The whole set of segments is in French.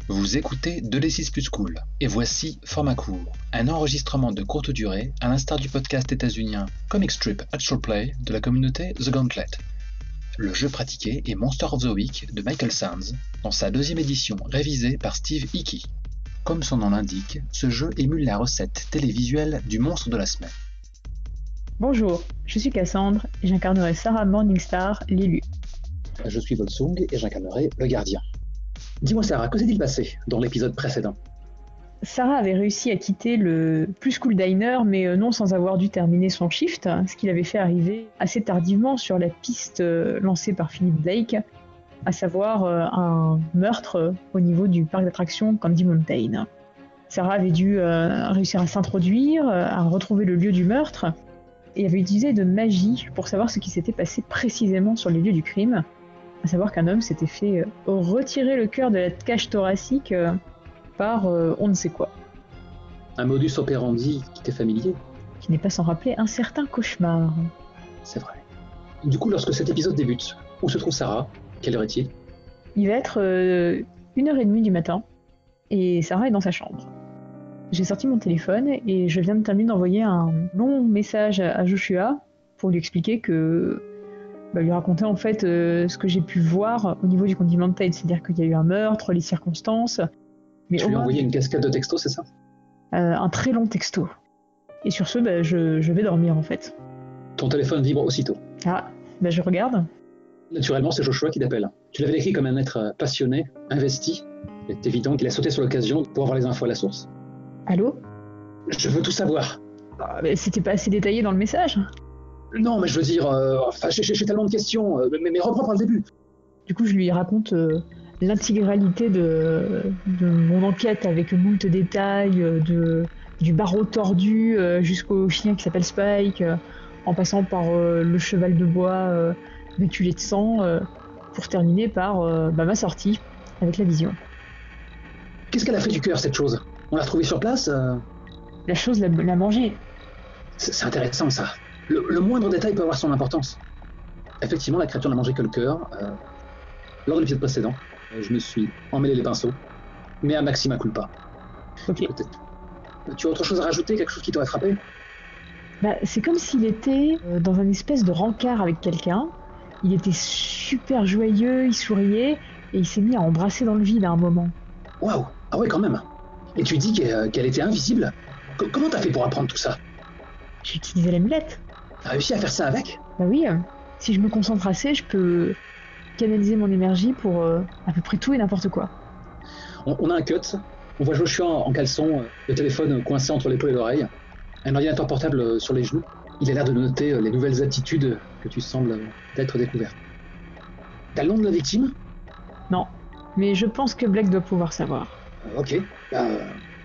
Vous écoutez De l'E6 Plus Cool, et voici Format court, un enregistrement de courte durée, à l'instar du podcast états-unien Comic Strip Actual Play de la communauté The Gauntlet. Le jeu pratiqué est Monster of the Week de Michael Sands, dans sa deuxième édition révisée par Steve Hickey. Comme son nom l'indique, ce jeu émule la recette télévisuelle du monstre de la semaine. Bonjour, je suis Cassandre et j'incarnerai Sarah Morningstar, l'élu. Je suis Volsung et j'incarnerai le gardien. Dis-moi Sarah, que s'est-il passé dans l'épisode précédent ? Sarah avait réussi à quitter le Plus Cool Diner, mais non sans avoir dû terminer son shift, ce qui l'avait fait arriver assez tardivement sur la piste lancée par Philip Blake, à savoir un meurtre au niveau du parc d'attractions Candy Mountain. Sarah avait dû réussir à s'introduire, à retrouver le lieu du meurtre, et avait utilisé de magie pour savoir ce qui s'était passé précisément sur les lieux du crime, à savoir qu'un homme s'était fait retirer le cœur de la cage thoracique par on ne sait quoi. Un modus operandi qui t'est familier ? Qui n'est pas sans rappeler un certain cauchemar. C'est vrai. Du coup, lorsque cet épisode débute, où se trouve Sarah ? Quelle heure est-il ? Il va être 1h30 du matin, et Sarah est dans sa chambre. J'ai sorti mon téléphone et je viens de terminer d'envoyer un long message à Joshua pour lui expliquer que... lui raconter en fait ce que j'ai pu voir au niveau du Candy Mountain, c'est-à-dire qu'il y a eu un meurtre, les circonstances... Mais tu lui as envoyé une cascade de textos, c'est ça ? Un très long texto. Et sur ce, je vais dormir en fait. Ton téléphone vibre aussitôt. Ah, je regarde. Naturellement, c'est Joshua qui t'appelle. Tu l'avais décrit comme un être passionné, investi. Il est évident qu'il a sauté sur l'occasion pour avoir les infos à la source. Allô ? Je veux tout savoir. C'était pas assez détaillé dans le message ? Non, mais je veux dire... j'ai tellement de questions, mais reprends par le début. Du coup, je lui raconte l'intégralité de mon enquête avec moult détails, du barreau tordu jusqu'au chien qui s'appelle Spike, en passant par le cheval de bois maculé de sang, pour terminer par ma sortie avec la vision. Qu'est-ce qu'elle a fait du cœur, cette chose ? On l'a retrouvée sur place La chose l'a mangée. C'est intéressant, ça. Le moindre détail peut avoir son importance. Effectivement, la créature n'a mangé que le cœur. Lors de l'épisode précédent, je me suis emmêlé les pinceaux, mais à maxima culpa. Ok. Peut-être. Tu as autre chose à rajouter, quelque chose qui t'aurait frappé ? C'est comme s'il était dans un espèce de rencard avec quelqu'un. Il était super joyeux, il souriait, et il s'est mis à embrasser dans le vide à un moment. Waouh ! Ah ouais, quand même. Et tu dis qu'elle était invisible ? Comment t'as fait pour apprendre tout ça ? J'ai utilisé l'amulette. T'as réussi à faire ça avec ? Oui, si je me concentre assez, je peux canaliser mon énergie pour à peu près tout et n'importe quoi. On a un cut, on voit Joshua en caleçon, le téléphone coincé entre l'épaule et l'oreille, un ordinateur portable sur les genoux. Il a l'air de noter les nouvelles attitudes que tu sembles t'être découvert. T'as le nom de la victime ? Non, mais je pense que Blake doit pouvoir savoir. Ok,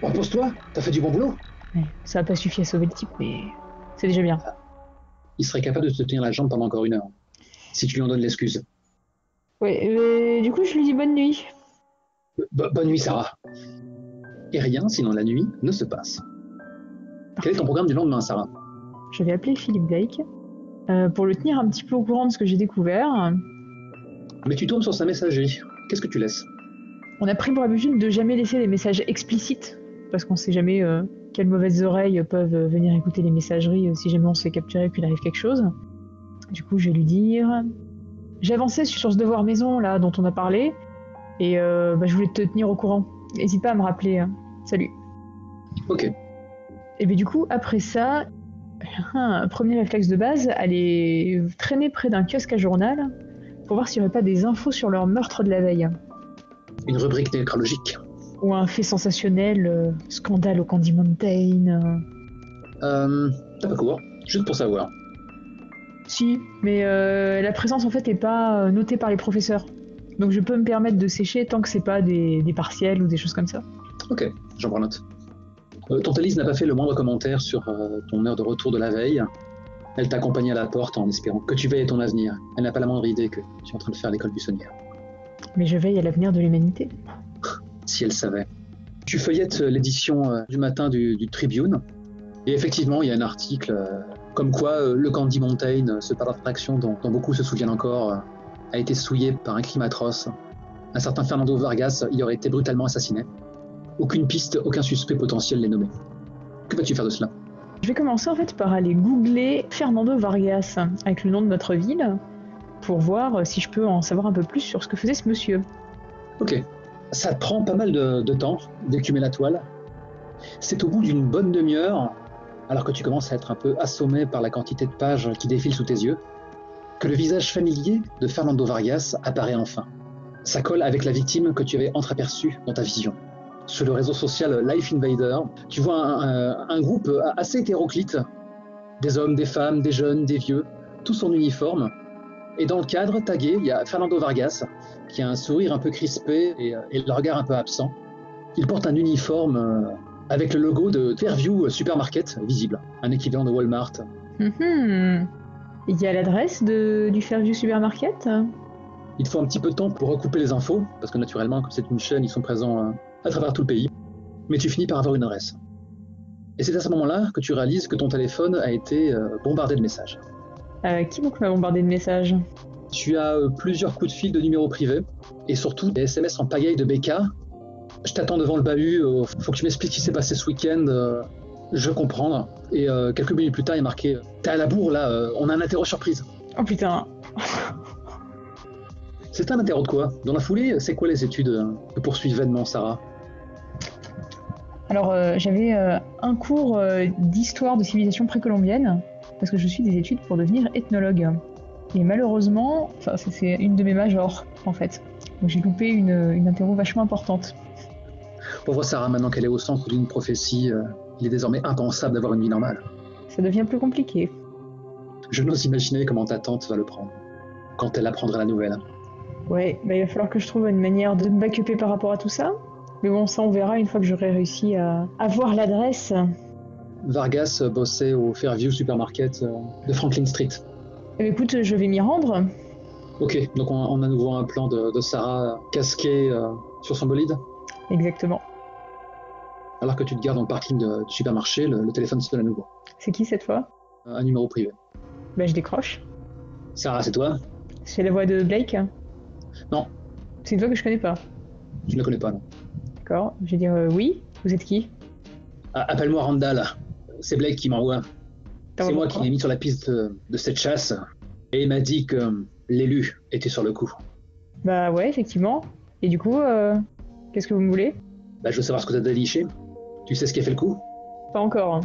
repose-toi, t'as fait du bon boulot. Ouais, ça n'a pas suffi à sauver le type, mais c'est déjà bien. Il serait capable de te tenir la jambe pendant encore 1 heure, si tu lui en donnes l'excuse. Ouais, du coup je lui dis bonne nuit. Bonne nuit, Sarah. Et rien, sinon la nuit, ne se passe. Quel est ton programme du lendemain, Sarah ? Je vais appeler Philip Blake pour le tenir un petit peu au courant de ce que j'ai découvert. Mais tu tournes sur sa messagerie. Qu'est-ce que tu laisses ? On a pris pour habitude de jamais laisser des messages explicites, parce qu'on sait jamais quelles mauvaises oreilles peuvent venir écouter les messageries si jamais on se fait capturer et qu'il arrive quelque chose. Du coup, je vais lui dire... J'ai avancé sur ce devoir maison là dont on a parlé, et je voulais te tenir au courant. N'hésite pas à me rappeler. Salut. Ok. Et bien du coup, après ça, un premier réflexe de base, aller traîner près d'un kiosque à journal pour voir s'il n'y aurait pas des infos sur leur meurtre de la veille. Une rubrique nécrologique. Ou un fait sensationnel, scandale au Candy Mountain. T'as pas court, juste pour savoir. Si, mais la présence en fait est pas notée par les professeurs. Donc je peux me permettre de sécher tant que c'est pas des partiels ou des choses comme ça. Ok, j'en prends note. Ton Thalys n'a pas fait le moindre commentaire sur ton heure de retour de la veille. Elle t'a accompagné à la porte en espérant que tu veilles à ton avenir. Elle n'a pas la moindre idée que tu es en train de faire l'école buissonnière. Mais je veille à l'avenir de l'humanité. Si elle savait. Tu feuillettes l'édition du matin du Tribune, et effectivement, il y a un article comme quoi le Candy Mountain, ce parc d'attraction dont beaucoup se souviennent encore, a été souillé par un crime atroce. Un certain Fernando Vargas y aurait été brutalement assassiné. Aucune piste, aucun suspect potentiel n'est nommé. Que vas-tu faire de cela ? Je vais commencer en fait par aller googler Fernando Vargas avec le nom de notre ville pour voir si je peux en savoir un peu plus sur ce que faisait ce monsieur. Ok. Ça te prend pas mal de temps d'écumer la toile. C'est au bout d'une bonne demi-heure, alors que tu commences à être un peu assommé par la quantité de pages qui défilent sous tes yeux, que le visage familier de Fernando Vargas apparaît enfin. Ça colle avec la victime que tu avais entreaperçue dans ta vision. Sur le réseau social Life Invader, tu vois un groupe assez hétéroclite. Des hommes, des femmes, des jeunes, des vieux, tous en uniforme. Et dans le cadre, tagué, il y a Fernando Vargas, qui a un sourire un peu crispé et le regard un peu absent. Il porte un uniforme avec le logo de Fairview Supermarket visible, un équivalent de Walmart. Il y a l'adresse du Fairview Supermarket ? Il te faut un petit peu de temps pour recouper les infos, parce que naturellement, comme c'est une chaîne, ils sont présents à travers tout le pays. Mais tu finis par avoir une adresse. Et c'est à ce moment-là que tu réalises que ton téléphone a été bombardé de messages. Qui donc m'a bombardé de messages ? Tu as plusieurs coups de fil de numéros privés, et surtout des SMS en pagaille de BK. Je t'attends devant le bahut, faut que tu m'expliques ce qui s'est passé ce week-end, je veux comprendre. Et quelques minutes plus tard, il est marqué « T'es à la bourre là, on a un interro surprise ». Oh putain. C'est un interro de quoi ? Dans la foulée, c'est quoi les études que poursuit vainement Sarah ? Alors j'avais un cours d'histoire de civilisation précolombienne, parce que je suis des études pour devenir ethnologue. Et malheureusement, c'est une de mes majors, en fait. Donc j'ai loupé une interro vachement importante. Pauvre Sarah, maintenant qu'elle est au centre d'une prophétie, il est désormais impensable d'avoir une vie normale. Ça devient plus compliqué. Je n'ose imaginer comment ta tante va le prendre, quand elle apprendra la nouvelle. Ouais, il va falloir que je trouve une manière de me backuper par rapport à tout ça. Mais bon, ça on verra une fois que j'aurai réussi à avoir l'adresse. Vargas bossait au Fairview Supermarket de Franklin Street. Écoute, je vais m'y rendre. Ok, donc on a à nouveau un plan de Sarah casquée sur son bolide. Exactement. Alors que tu te gardes dans le parking du supermarché, le téléphone sonne à nouveau. C'est qui cette fois ? Un numéro privé. Je décroche. Sarah, c'est toi ? C'est la voix de Blake ? Non. C'est une voix que je connais pas. Je ne la connais pas, non. D'accord, je vais dire oui. Vous êtes qui ? Appelle-moi Randall. C'est Blake qui m'envoie. C'est moi qui l'ai mis sur la piste de cette chasse. Et il m'a dit que l'élu était sur le coup. Bah ouais, effectivement. Et du coup, qu'est-ce que vous me voulez ? Je veux savoir ce que t'as déliché. Tu sais ce qui a fait le coup ? Pas encore, hein.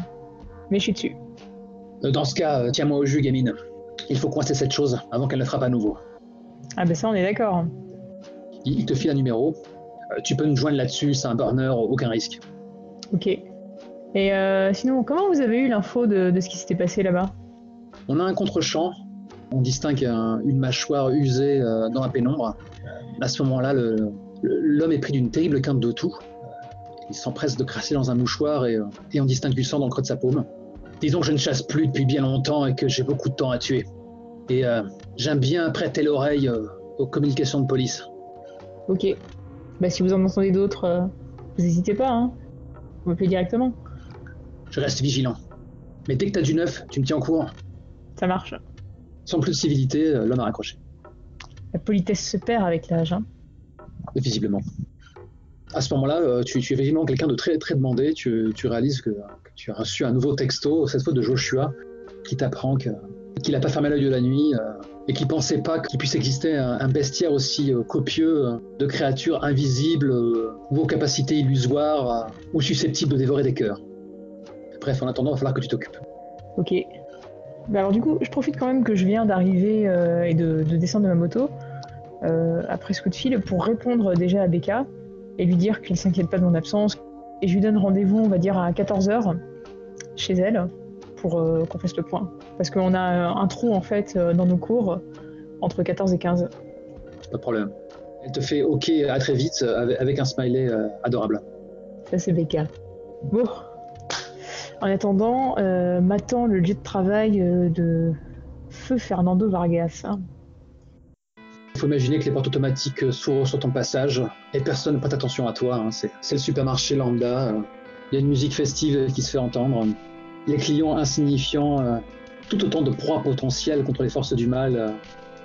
Mais je suis dessus. Dans ce cas, tiens-moi au jus, gamine. Il faut coincer cette chose avant qu'elle ne frappe à nouveau. Ah ça on est d'accord. Il te file un numéro. Tu peux nous joindre là-dessus, c'est un burner, aucun risque. Ok. Et sinon, comment vous avez eu l'info de ce qui s'était passé là-bas ? On a un contre-champ. On distingue une mâchoire usée dans la pénombre. À ce moment-là, l'homme est pris d'une terrible quinte de toux. Il s'empresse de crasser dans un mouchoir et on distingue du sang dans le creux de sa paume. Disons que je ne chasse plus depuis bien longtemps et que j'ai beaucoup de temps à tuer. Et j'aime bien prêter l'oreille aux communications de police. Ok. Si vous en entendez d'autres, vous n'hésitez pas, hein. Vous m'appelez directement. Je reste vigilant. Mais dès que t'as du neuf, tu me tiens au courant. Ça marche. Sans plus de civilité, l'homme a raccroché. La politesse se perd avec l'âge, hein. Visiblement. À ce moment-là, tu es visiblement quelqu'un de très, très demandé. Tu réalises que tu as reçu un nouveau texto, cette fois de Joshua, qui t'apprend qu'il n'a pas fermé l'œil de la nuit et qu'il ne pensait pas qu'il puisse exister un bestiaire aussi copieux de créatures invisibles ou aux capacités illusoires ou susceptibles de dévorer des cœurs. Bref, en attendant, il va falloir que tu t'occupes. Ok. Alors du coup, je profite quand même que je viens d'arriver et de descendre de ma moto après ce coup de fil pour répondre déjà à Becca et lui dire qu'elle s'inquiète pas de mon absence. Et je lui donne rendez-vous, on va dire, à 14h chez elle pour qu'on fasse le point. Parce qu'on a un trou en fait dans nos cours entre 14 et 15. Pas de problème. Elle te fait OK, à très vite, avec un smiley adorable. Ça c'est Becca. Bon. En attendant, m'attend le lieu de travail de feu Fernando Vargas. Il faut imaginer que les portes automatiques s'ouvrent sur ton passage et personne ne prête attention à toi. Hein. C'est le supermarché lambda. Il y a une musique festive qui se fait entendre. Les clients insignifiants, tout autant de proies potentielles contre les forces du mal,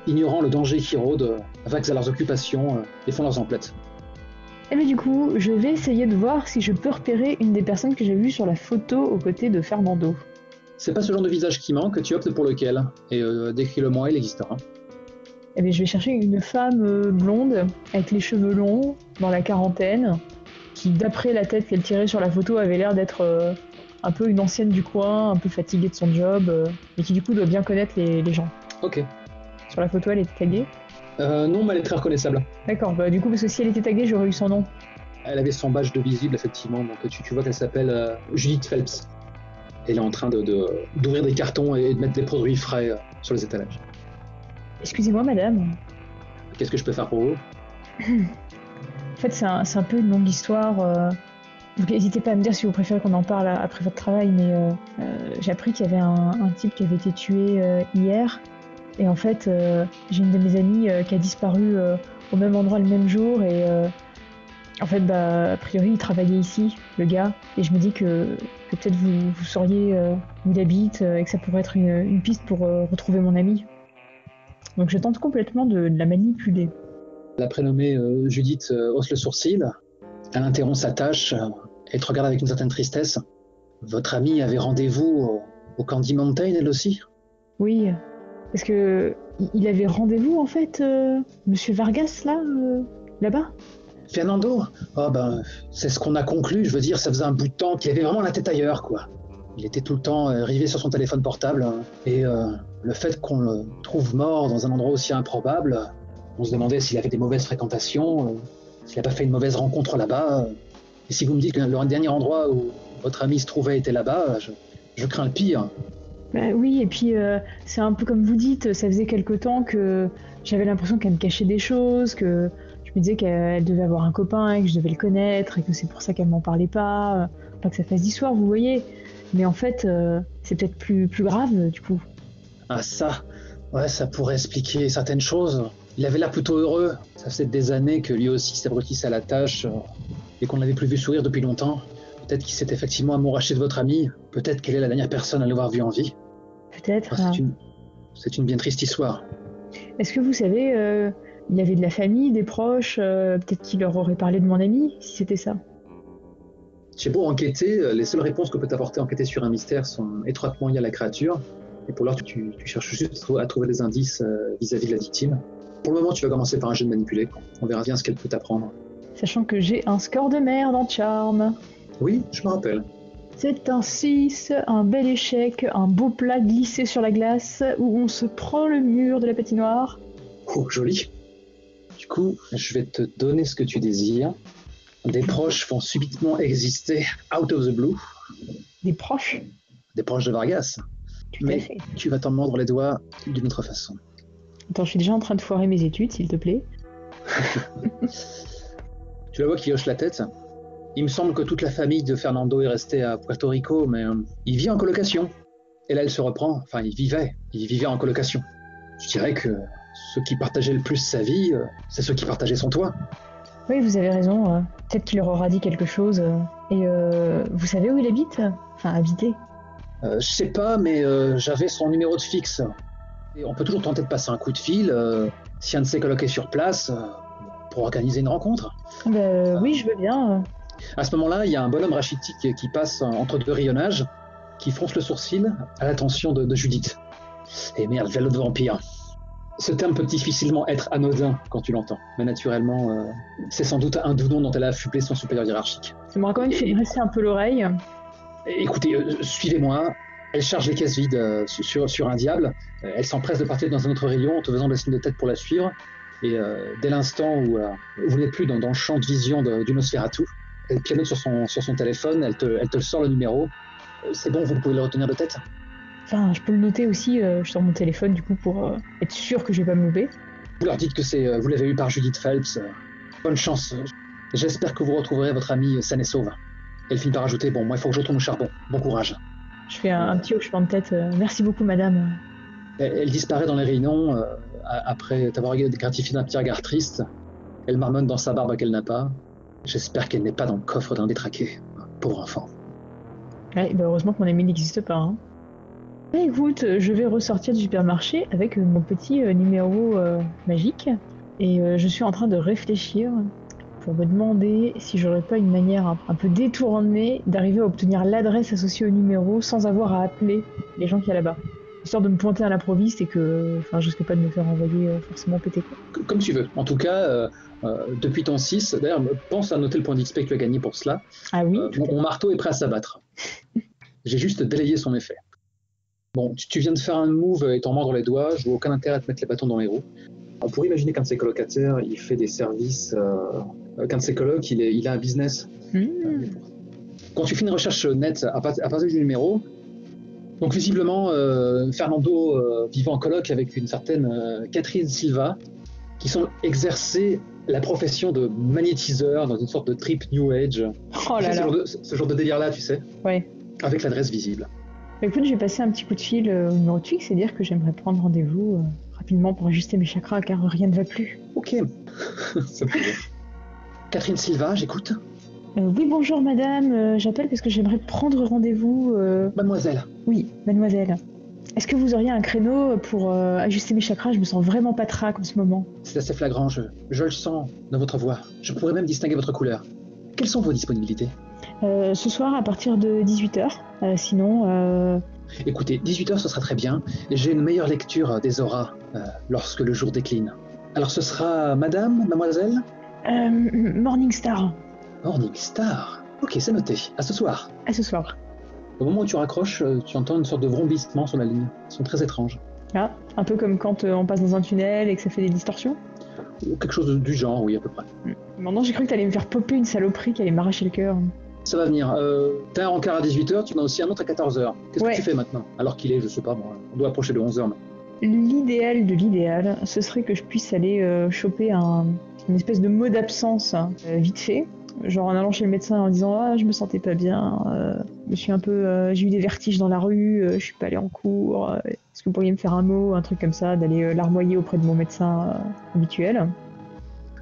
ignorant le danger qui rôde, vagues à leurs occupations et font leurs emplettes. Et bien du coup, je vais essayer de voir si je peux repérer une des personnes que j'ai vues sur la photo aux côtés de Fernando. C'est pas ce genre de visage qui manque, tu optes pour lequel. Et décris-le-moi, il existera. Et bien je vais chercher une femme blonde, avec les cheveux longs, dans la quarantaine, qui d'après la tête qu'elle tirait sur la photo avait l'air d'être un peu une ancienne du coin, un peu fatiguée de son job, mais qui du coup doit bien connaître les gens. Ok. Sur la photo, elle était taguée? Non, mais elle est très reconnaissable. D'accord, bah du coup, parce que si elle était taguée, j'aurais eu son nom. Elle avait son badge de visible, effectivement, donc tu vois qu'elle s'appelle Judith Phelps. Elle est en train d'ouvrir des cartons et de mettre des produits frais sur les étalages. Excusez-moi, madame. Qu'est-ce que je peux faire pour vous? En fait, c'est un peu une longue histoire. Donc n'hésitez pas à me dire si vous préférez qu'on en parle après votre travail, mais j'ai appris qu'il y avait un type qui avait été tué hier. Et en fait, j'ai une de mes amies qui a disparu au même endroit le même jour. Et en fait, a priori, il travaillait ici, le gars. Et je me dis que peut-être vous sauriez où il habite et que ça pourrait être une piste pour retrouver mon ami. Donc je tente complètement de la manipuler. La prénommée Judith hausse le sourcil. Elle interrompt sa tâche et te regarde avec une certaine tristesse. Votre amie avait rendez-vous au Candy Mountain, elle aussi? Oui, parce que il avait rendez-vous en fait, Monsieur Vargas là-bas. Fernando? Oh ben, c'est ce qu'on a conclu, je veux dire, ça faisait un bout de temps qu'il avait vraiment la tête ailleurs, quoi. Il était tout le temps rivé sur son téléphone portable, et le fait qu'on le trouve mort dans un endroit aussi improbable, on se demandait s'il avait des mauvaises fréquentations, s'il n'a pas fait une mauvaise rencontre là-bas. Et si vous me dites que le dernier endroit où votre ami se trouvait était là-bas, je crains le pire. Bah oui, et puis c'est un peu comme vous dites, ça faisait quelque temps que j'avais l'impression qu'elle me cachait des choses, que je me disais qu'elle devait avoir un copain et que je devais le connaître et que c'est pour ça qu'elle m'en parlait pas que ça fasse d'histoire, vous voyez. Mais en fait, c'est peut-être plus grave du coup. Ah ça, ouais, ça pourrait expliquer certaines choses. Il avait l'air plutôt heureux. Ça faisait des années que lui aussi s'abrutissait à la tâche et qu'on ne l'avait plus vu sourire depuis longtemps. Peut-être qu'il s'est effectivement amouraché de votre amie. Peut-être qu'elle est la dernière personne à l'avoir vu en vie. Peut-être. C'est une bien triste histoire. Est-ce que vous savez, il y avait de la famille, des proches, peut-être qu'il leur aurait parlé de mon ami, si c'était ça. J'ai beau enquêter, les seules réponses que peut apporter enquêter sur un mystère sont étroitement liées à la créature. Et pour l'heure, tu cherches juste à trouver des indices vis-à-vis de la victime. Pour le moment, tu vas commencer par un jeu de manipuler. On verra bien ce qu'elle peut t'apprendre. Sachant que j'ai un score de merde en charme. Oui, je me rappelle. C'est un 6, un bel échec, un beau plat glissé sur la glace où on se prend le mur de la patinoire. Oh, joli. Du coup, je vais te donner ce que tu désires. Des proches vont subitement exister out of the blue. Des proches? Des proches de Vargas. Tout à fait. Tu vas t'en mordre les doigts d'une autre façon. Attends, je suis déjà en train de foirer mes études, s'il te plaît. Tu la vois qui hoche la tête. Il me semble que toute la famille de Fernando est restée à Puerto Rico, mais il vit en colocation. Et là, elle se reprend. Enfin, il vivait en colocation. Je dirais que ceux qui partageaient le plus sa vie, c'est ceux qui partageaient son toit. Oui, vous avez raison. Peut-être qu'il leur aura dit quelque chose. Et vous savez où il habite? Enfin, habiter. Je sais pas, mais j'avais son numéro de fixe. Et on peut toujours tenter de passer un coup de fil si un de ses colocs est sur place pour organiser une rencontre. Oui, je veux bien. À ce moment-là, il y a un bonhomme rachitique qui passe entre deux rayonnages, qui fronce le sourcil à l'attention de Judith. Et merde, vélo de vampire. Ce terme peut difficilement être anodin quand tu l'entends, mais naturellement, c'est sans doute un doux nom dont elle a affublé son supérieur hiérarchique. Ça m'aura quand même fait dresser un peu l'oreille. Écoutez, suivez-moi. Elle charge les caisses vides sur un diable. Elle s'empresse de partir dans un autre rayon en te faisant des signes de tête pour la suivre. Et dès l'instant où vous n'êtes plus dans le champ de vision du Nosferatu, elle pianote sur son téléphone, elle te sort le numéro. C'est bon, vous pouvez le retenir de tête? Enfin, je peux le noter aussi sur mon téléphone du coup pour être sûr que je vais pas me louper. Vous leur dites que vous l'avez eu par Judith Phelps. Bonne chance. J'espère que vous retrouverez votre amie saine et sauve. Elle finit par ajouter, bon, moi il faut que je retourne au charbon. Bon courage. Je fais un petit hochement de tête. Merci beaucoup, madame. Elle disparaît dans les réunions après t'avoir gratifié d'un petit regard triste. Elle marmonne dans sa barbe qu'elle n'a pas. J'espère qu'elle n'est pas dans le coffre d'un détraqué. Pauvre enfant. Ouais, heureusement que mon ami n'existe pas. Hein. Écoute, je vais ressortir du supermarché avec mon petit numéro magique et je suis en train de réfléchir pour me demander si j'aurais pas une manière un peu détournée d'arriver à obtenir l'adresse associée au numéro sans avoir à appeler les gens qu'il y a là-bas. Histoire de me pointer à l'improviste et que je risque pas de me faire envoyer forcément péter quoi. Comme tu veux. En tout cas, depuis ton 6, d'ailleurs, pense à noter le point d'XP que tu as gagné pour cela. Ah oui, Mon marteau est prêt à s'abattre. J'ai juste délayé son effet. Bon, tu viens de faire un move et t'en mordre les doigts, je vois aucun intérêt à te mettre les bâtons dans les roues. On pourrait imaginer qu'un de ses colocataires, il fait des services, qu'un de ses colocs, il a un business. Quand tu fais une recherche nette à partir du numéro, donc visiblement, Fernando vivait en coloc avec une certaine Catherine Silva, qui semble exercer la profession de magnétiseur dans une sorte de trip New Age. Oh là là. Ce genre de délire-là, tu sais, Ouais. avec l'adresse visible. Écoute, je vais passer un petit coup de fil au numéro de fixe et dire que j'aimerais prendre rendez-vous rapidement pour ajuster mes chakras car rien ne va plus. Ok, ça me fait bien. Catherine Silva, j'écoute. Oui, bonjour madame, j'appelle parce que j'aimerais prendre rendez-vous. Mademoiselle. Oui, mademoiselle. Est-ce que vous auriez un créneau pour ajuster mes chakras? Je me sens vraiment patraque en ce moment. C'est assez flagrant, je le sens dans votre voix. Je pourrais même distinguer votre couleur. Quelles sont vos disponibilités? Ce soir à partir de 18h. Sinon... Écoutez, 18h ce sera très bien. J'ai une meilleure lecture des auras lorsque le jour décline. Alors ce sera madame, mademoiselle? Morningstar. Morningstar. Ok, c'est noté. À ce soir. À ce soir. Au moment où tu raccroches, tu entends une sorte de vrombissement sur la ligne. Ils sont très étranges. Ah, un peu comme quand on passe dans un tunnel et que ça fait des distorsions? Ou quelque chose du genre, oui, à peu près. Maintenant, j'ai cru que t'allais me faire popper une saloperie qui allait m'arracher le cœur. Ça va venir. T'as un rencard à 18h, tu en as aussi un autre à 14h. Qu'est-ce que tu fais maintenant? Alors qu'il est, je sais pas moi, on doit approcher de 11h. L'idéal de l'idéal, ce serait que je puisse aller choper une espèce de mot d'absence vite fait. Genre en allant chez le médecin en disant ah je me sentais pas bien, je me suis un peu, j'ai eu des vertiges dans la rue, je suis pas allée en cours, est-ce que vous pourriez me faire un mot, un truc comme ça, d'aller larmoyer auprès de mon médecin habituel.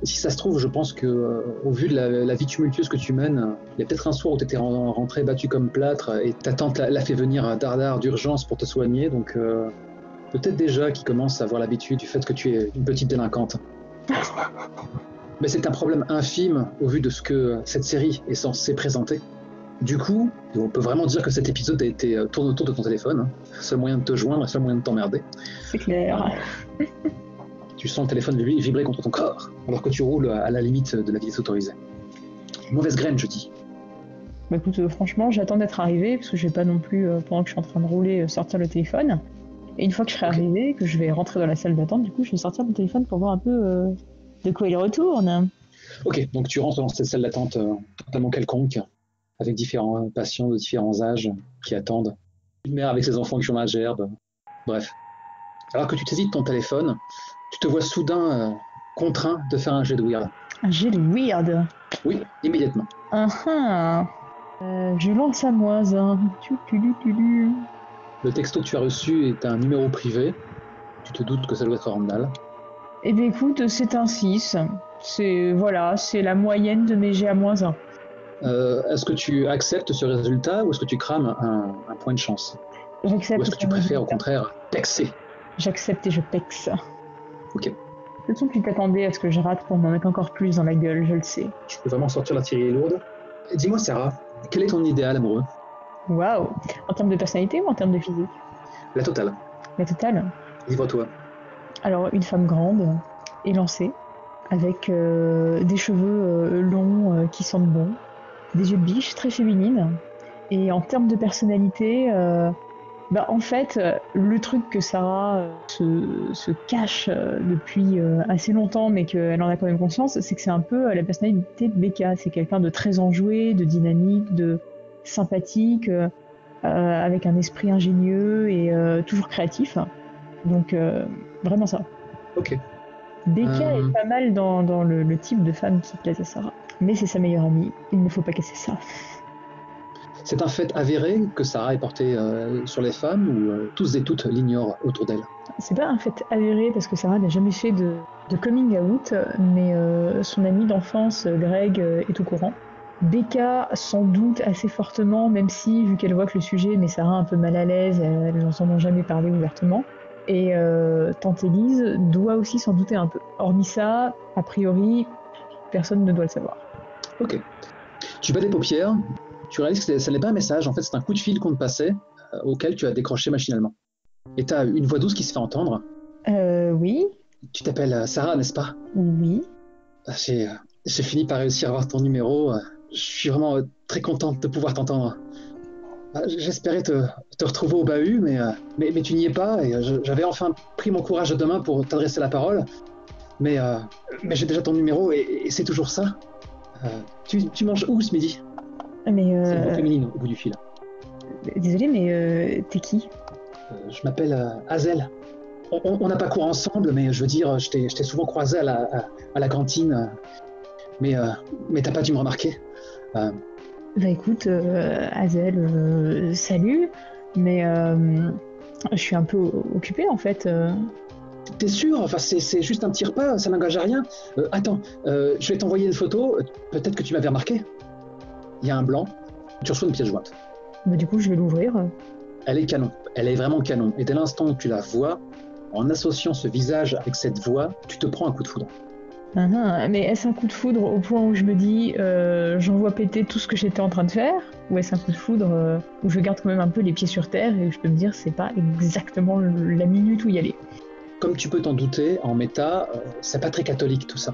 Si ça se trouve, je pense que au vu de la vie tumultueuse que tu mènes, il y a peut-être un soir où t'étais rentré battu comme plâtre et ta tante l'a fait venir à Dardar d'urgence pour te soigner, donc peut-être déjà qu'il commence à avoir l'habitude du fait que tu es une petite délinquante. Mais c'est un problème infime au vu de ce que cette série est censée présenter. Du coup, on peut vraiment dire que cet épisode a été tourné autour de ton téléphone. Hein. Seul moyen de te joindre, seul moyen de t'emmerder. C'est clair. Tu sens le téléphone vibrer contre ton corps, alors que tu roules à la limite de la vitesse autorisée. Mauvaise graine, je dis. Bah écoute, franchement, j'attends d'être arrivé, parce que je vais pas non plus, pendant que je suis en train de rouler, sortir le téléphone. Et une fois que je serai arrivé, que je vais rentrer dans la salle d'attente, du coup, je vais sortir mon téléphone pour voir un peu de quoi il retourne. Ok, donc tu rentres dans cette salle d'attente totalement quelconque, avec différents patients de différents âges qui attendent. Une mère avec ses enfants qui font la gerbe. Bref. Alors que tu te saisis de ton téléphone, tu te vois soudain contraint de faire un jet de weird. Un jet de weird. Oui, immédiatement. Je lance à moi un. Le texto que tu as reçu est un numéro privé. Tu te doutes que ça doit être Randall. Eh bien écoute, c'est un 6. C'est la moyenne de mes jets à moins 1. Est-ce que tu acceptes ce résultat ou est-ce que tu crames un point de chance? J'accepte. Ou est-ce que tu préfères au contraire pexer? J'accepte et je pexe. Ok. Le son que tu t'attendais à ce que je rate pour m'en mettre encore plus dans la gueule, je le sais. Tu peux vraiment sortir l'artillerie lourde. Et dis-moi Sarah, quel est ton idéal amoureux? Waouh. En termes de personnalité ou en termes de physique? La totale. La totale. Livre-toi. Alors, une femme grande, élancée, avec des cheveux longs qui sentent bon, des yeux de biche, très féminine. Et en termes de personnalité, en fait, le truc que Sarah se cache depuis assez longtemps, mais qu'elle en a quand même conscience, c'est que c'est un peu la personnalité de Becca. C'est quelqu'un de très enjoué, de dynamique, de sympathique, avec un esprit ingénieux et toujours créatif. Donc, vraiment ça. Ok. Becca est pas mal dans le type de femme qui plaise à Sarah. Mais c'est sa meilleure amie, il ne faut pas casser ça. C'est un fait avéré que Sarah est portée sur les femmes ou tous et toutes l'ignorent autour d'elle? C'est pas un fait avéré parce que Sarah n'a jamais fait de coming out, mais son ami d'enfance, Greg, est au courant. Becca sans doute assez fortement, même si, vu qu'elle voit que le sujet met Sarah un peu mal à l'aise, elles n'en ont jamais parlé ouvertement. Et tante Élise doit aussi s'en douter un peu. Hormis ça, a priori, personne ne doit le savoir. Ok. Tu bats les paupières, tu réalises que ça n'est pas un message, en fait c'est un coup de fil qu'on te passait, auquel tu as décroché machinalement. Et tu as une voix douce qui se fait entendre. Oui. Tu t'appelles Sarah, n'est-ce pas? Oui. J'ai fini par réussir à avoir ton numéro. Je suis vraiment très contente de pouvoir t'entendre. J'espérais te retrouver au bahut, mais tu n'y es pas, et j'avais enfin pris mon courage à deux mains pour t'adresser la parole. Mais j'ai déjà ton numéro, et c'est toujours ça. Tu manges où ce midi? Mais C'est une voix féminine au bout du fil. désolée, mais t'es qui? Je m'appelle Hazel. On n'a pas cours ensemble, mais je veux dire, je t'ai souvent croisé à la cantine, mais t'as pas dû me remarquer. Bah écoute, Hazel, salut, mais je suis un peu occupée en fait. T'es sûr? Enfin, c'est juste un petit repas, ça n'engage à rien. Attends, je vais t'envoyer une photo, peut-être que tu m'avais remarqué. Il y a un blanc, tu reçois une pièce jointe. Bah du coup, je vais l'ouvrir. Elle est canon, elle est vraiment canon. Et dès l'instant où tu la vois, en associant ce visage avec cette voix, tu te prends un coup de foudre. Mais est-ce un coup de foudre au point où je me dis j'envoie péter tout ce que j'étais en train de faire? Ou est-ce un coup de foudre où je garde quand même un peu les pieds sur terre et où je peux me dire c'est pas exactement la minute où y aller? Comme tu peux t'en douter, en méta, c'est pas très catholique tout ça.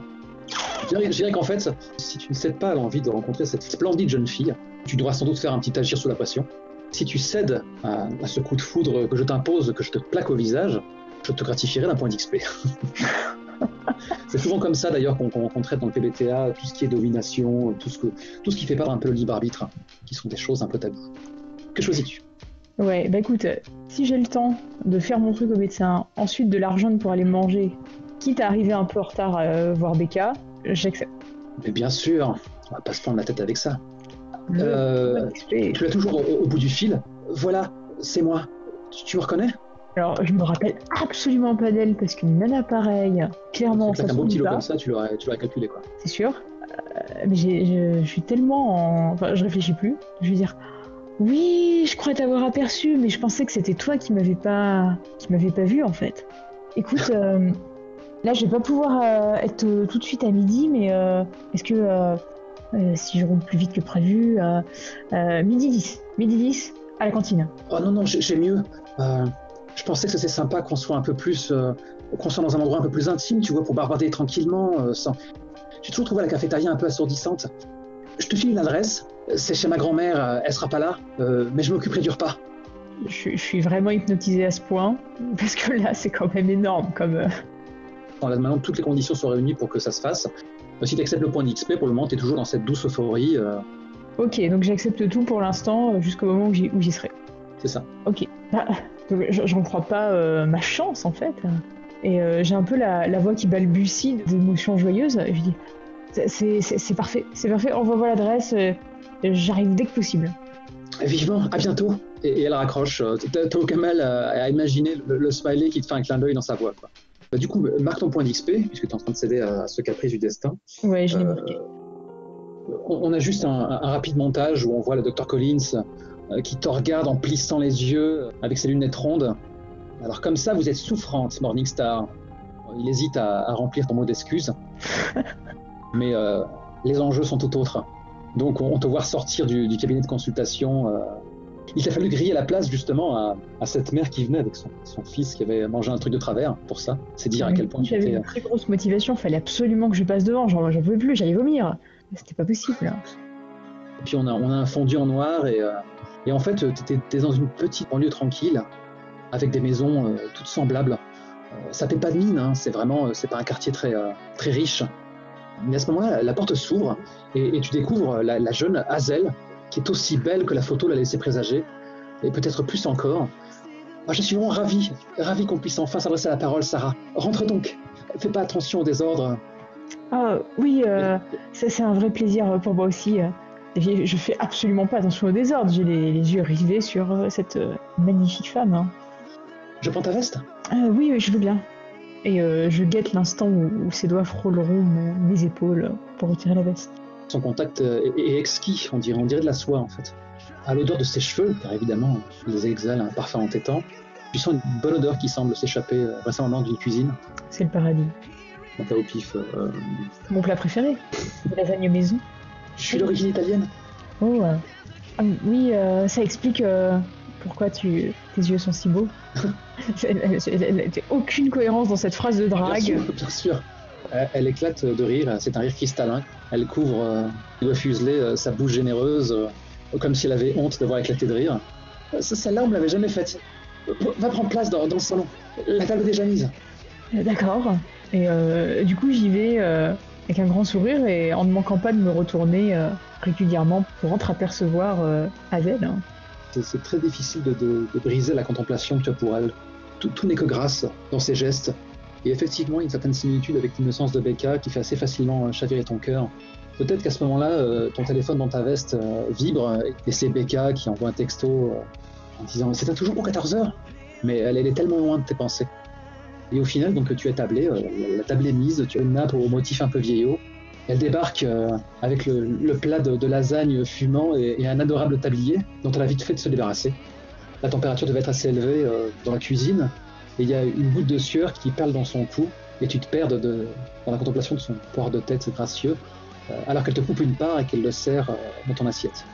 Je dirais qu'en fait, si tu ne cèdes pas à l'envie de rencontrer cette splendide jeune fille, tu devras sans doute faire un petit agir sous la pression. Si tu cèdes à ce coup de foudre que je t'impose, que je te plaque au visage, je te gratifierai d'un point d'XP. C'est souvent comme ça d'ailleurs qu'on traite dans le PBTA tout ce qui est domination, tout ce qui fait perdre un peu le libre arbitre, qui sont des choses un peu taboues. Que choisis-tu? Ouais, bah écoute, si j'ai le temps de faire mon truc au médecin, ensuite de l'argent pour aller manger, quitte à arriver un peu en retard à voir Becca, j'accepte. Mais bien sûr, on va pas se prendre la tête avec ça. XP. Tu l'as toujours au bout du fil. Voilà, c'est moi. Tu me reconnais? Alors, je me rappelle absolument pas d'elle parce qu'une nana pareille, clairement, ça Avec se un beau oublie petit lot pas, comme ça, tu l'aurais calculé quoi. c'est sûr. Mais je suis tellement en... Enfin, je réfléchis plus. Je vais dire, oui, je crois t'avoir aperçu, mais je pensais que c'était toi qui m'avais pas vu en fait. Écoute, là, je vais pas pouvoir être tout de suite à midi, mais est-ce que si je roule plus vite que prévu, midi 10 à la cantine. Oh non, non, j'ai mieux. Je pensais que c'était sympa qu'on soit un peu plus. Qu'on soit dans un endroit un peu plus intime, tu vois, pour bavarder tranquillement, sans. J'ai toujours trouvé la cafétéria un peu assourdissante. Je te file une adresse, c'est chez ma grand-mère, elle sera pas là, mais je m'occuperai du repas. Je suis vraiment hypnotisée à ce point, parce que là, c'est quand même énorme comme... Là, maintenant, toutes les conditions sont réunies pour que ça se fasse. Si tu acceptes le point d'XP, pour le moment, tu es toujours dans cette douce euphorie. Ok, donc j'accepte tout pour l'instant, jusqu'au moment où j'y serai. C'est ça. Ok. Bah, j'en crois pas ma chance, en fait. Et j'ai un peu la voix qui balbutie d'émotions joyeuses. Et je dis, c'est parfait, envoie-moi l'adresse, j'arrive dès que possible. Vivement, à bientôt. Et elle raccroche. T'as aucun mal à imaginer le smiley qui te fait un clin d'œil dans sa voix, quoi. Du coup, marque ton point d'XP, puisque tu es en train de céder à ce caprice du destin. Ouais, je l'ai marqué. On a juste un rapide montage où on voit le Dr Collins qui te regarde en plissant les yeux avec ses lunettes rondes. Alors comme ça, vous êtes souffrante, Morningstar. Il hésite à remplir ton mot d'excuse. Mais les enjeux sont tout autres. Donc on te voit sortir du cabinet de consultation. Il t'a fallu griller la place justement à cette mère qui venait avec son fils qui avait mangé un truc de travers pour ça. C'est dire à quel point j'avais une très grosse motivation, fallait absolument que je passe devant, genre j'en pouvais plus, j'allais vomir. C'était pas possible. Et puis on a un fondu en noir et en fait t'es dans une petite banlieue tranquille avec des maisons toutes semblables. Ça paie pas de mine, hein, c'est pas un quartier très riche. Mais à ce moment-là, la porte s'ouvre et tu découvres la jeune Hazel qui est aussi belle que la photo l'a laissé présager, et peut-être plus encore. Moi, je suis vraiment ravi qu'on puisse enfin s'adresser à la parole, Sarah. Rentre donc, fais pas attention au désordre. Ah oui, ça c'est un vrai plaisir pour moi aussi. Je fais absolument pas attention au désordre, j'ai les yeux rivés sur cette magnifique femme. Hein. Je prends ta veste? Oui, je veux bien. Et je guette l'instant où ses doigts frôleront mes épaules pour retirer la veste. Son contact est exquis, on dirait de la soie en fait. À l'odeur de ses cheveux, car évidemment, il les exhale un parfum entêtant, tu sens une bonne odeur qui semble s'échapper vraisemblablement d'une cuisine. C'est le paradis. Quand t'as au pif. Mon plat préféré, des lasagnes maison. Je suis d'origine italienne. Oh, oui, ça explique pourquoi tes yeux sont si beaux. Il n'y a aucune cohérence dans cette phrase de drague. Bien sûr. Elle éclate de rire, c'est un rire cristallin. Elle couvre le doigt fuselé sa bouche généreuse, comme si elle avait honte d'avoir éclaté de rire. Celle-là, on me l'avait jamais faite. Va prendre place dans le salon. La table est déjà mise. D'accord. Et du coup, j'y vais avec un grand sourire et en ne manquant pas de me retourner régulièrement pour entreapercevoir Hazel. C'est très difficile de briser la contemplation que tu as pour elle. Tout n'est que grâce dans ses gestes. Et effectivement, il y a une certaine similitude avec l'innocence de Becca qui fait assez facilement chavirer ton cœur. Peut-être qu'à ce moment-là, ton téléphone dans ta veste vibre et c'est Becca qui envoie un texto en disant « C'est toujours pour 14h !» Mais elle est tellement loin de tes pensées. Et au final, donc, tu es tablé, la table est mise, tu as une nappe au motif un peu vieillot. Elle débarque avec le plat de lasagne fumant et un adorable tablier dont elle a vite fait de se débarrasser. La température devait être assez élevée dans la cuisine et il y a une goutte de sueur qui perle dans son cou et tu te perds dans la contemplation de son poire de tête gracieux alors qu'elle te coupe une part et qu'elle le sert dans ton assiette.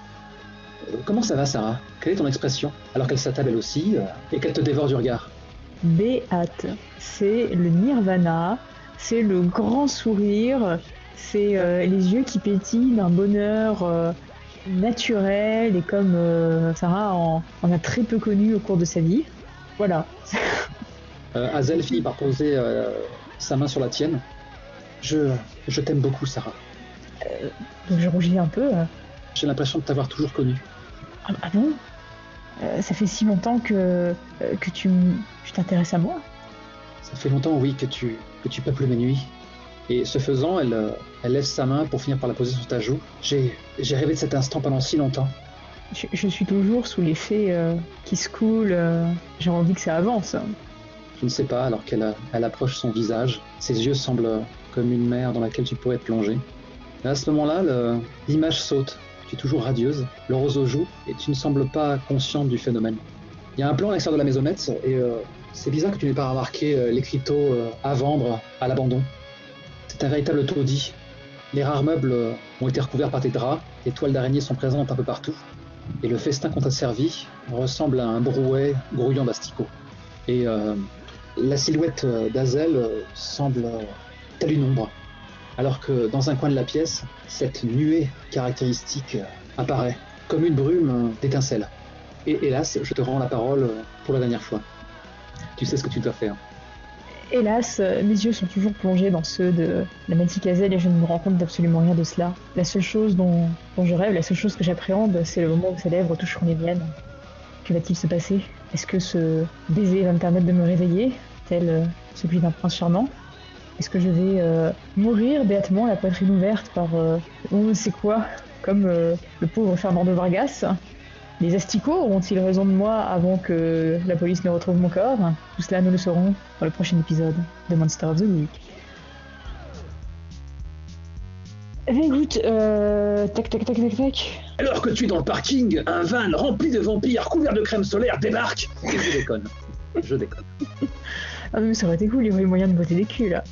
Comment ça va, Sarah? Quelle est ton expression alors qu'elle s'attable elle aussi et qu'elle te dévore du regard? Béate, c'est le nirvana, c'est le grand sourire, c'est les yeux qui pétillent d'un bonheur naturel et comme Sarah en a très peu connu au cours de sa vie. Voilà. Hazel finit par poser sa main sur la tienne. Je t'aime beaucoup, Sarah. Donc je rougis un peu. J'ai l'impression de t'avoir toujours connue. Ah bon? Ça fait si longtemps que tu t'intéresses à moi? Ça fait longtemps, oui, que tu peuples mes nuits. Et ce faisant, elle lève sa main pour finir par la poser sur ta joue. J'ai rêvé de cet instant pendant si longtemps. Je suis toujours sous l'effet qui se coule. J'ai envie que ça avance. Je ne sais pas, alors qu'elle approche son visage. Ses yeux semblent comme une mer dans laquelle tu pourrais te plonger. Et à ce moment-là, l'image saute. Tu es toujours radieuse, le rose aux joues, et tu ne sembles pas consciente du phénomène. Il y a un plan à l'extérieur de la maisonnette, et c'est bizarre que tu n'aies pas remarqué l'écriteau à vendre à l'abandon. C'est un véritable taudis. Les rares meubles ont été recouverts par tes draps, les toiles d'araignée sont présentes un peu partout, et le festin qu'on t'a servi ressemble à un brouet grouillant d'asticots. Et la silhouette d'Hazel semble telle une ombre, alors que dans un coin de la pièce, cette nuée caractéristique apparaît, comme une brume d'étincelles. Et hélas, je te rends la parole pour la dernière fois. Tu sais ce que tu dois faire. Hélas, mes yeux sont toujours plongés dans ceux de la magnifique Hazel et je ne me rends compte d'absolument rien de cela. La seule chose dont je rêve, la seule chose que j'appréhende, c'est le moment où ses lèvres toucheront les miennes. Que va-t-il se passer? Est-ce que ce baiser va me permettre de me réveiller, tel celui d'un prince charmant? Est-ce que je vais mourir béatement, la poitrine ouverte par on ne sait quoi, comme le pauvre Fernando Vargas? Les asticots auront-ils raison de moi avant que la police ne retrouve mon corps? Tout cela, nous le saurons dans le prochain épisode de Monster of the Week. Eh bien, écoute, tac. Alors que tu es dans le parking, un van rempli de vampires couverts de crème solaire débarque. Et je déconne. Ah mais ça aurait été cool, il y aurait eu moyen de botter des culs là.